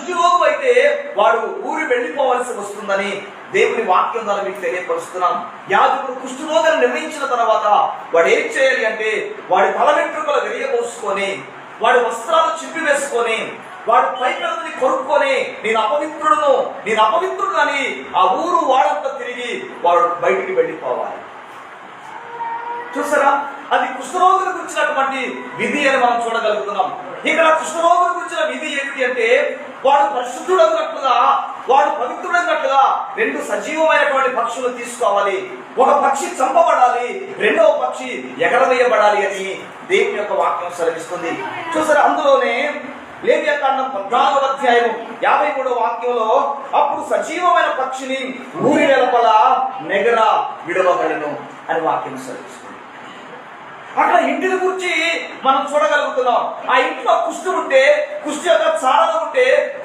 రోగం అయితే వాడు ఊరి వెళ్ళిపోవలసి వస్తుందని దేవుని వాక్యం ద్వారా మీకు తెలియపరుస్తున్నాం. యాజకుడు కుష్ఠరోగాన్ని నిర్ణయించిన తర్వాత వాడు ఏం చేయాలి అంటే వాడి తల వెంట్రుకలు విరియబోసుకొని, వాడి వస్త్రాలు చింపి వేసుకొని, వాడు పైకలని కొనుక్కొని నేను అపవిత్రుడు అని ఆ ఊరు వాడంతా తిరిగి వాడు బయటికి వెళ్ళిపోవాలి. చూసారా, అది కుష్ఠరోగుల గురించినటువంటి విధి అని మనం చూడగలుగుతున్నాం. ఇక్కడ కుష్ఠరోగుల గురించిన విధి ఏమిటి అంటే వాడు పరిశుద్ధుడన్నట్లుగా, వాడు పవిత్రుడన్నట్లుగా రెండు సజీవమైనటువంటి పక్షులు తీసుకోవాలి. ఒక పక్షి చంపబడాలి, రెండవ పక్షి ఎగరవేయబడాలి అని దేవుని యొక్క వాక్యం సెలవిస్తుంది. చూసారా, అందులోనే లేవియాకాండం 14వ అధ్యాయం 53వ వాక్యంలో అప్పుడు సజీవమైన పక్షిని ఊరి వెలుపల నెగర విడవబడెను అని వాక్యం సెలవిస్తుంది. అక్కడ ఇంటిని గురించి మనం చూడగలుగుతున్నాం. ఆ ఇంట్లో కుష్టి ఉంటే, కుష్టి యొక్క చారలు ఉంటే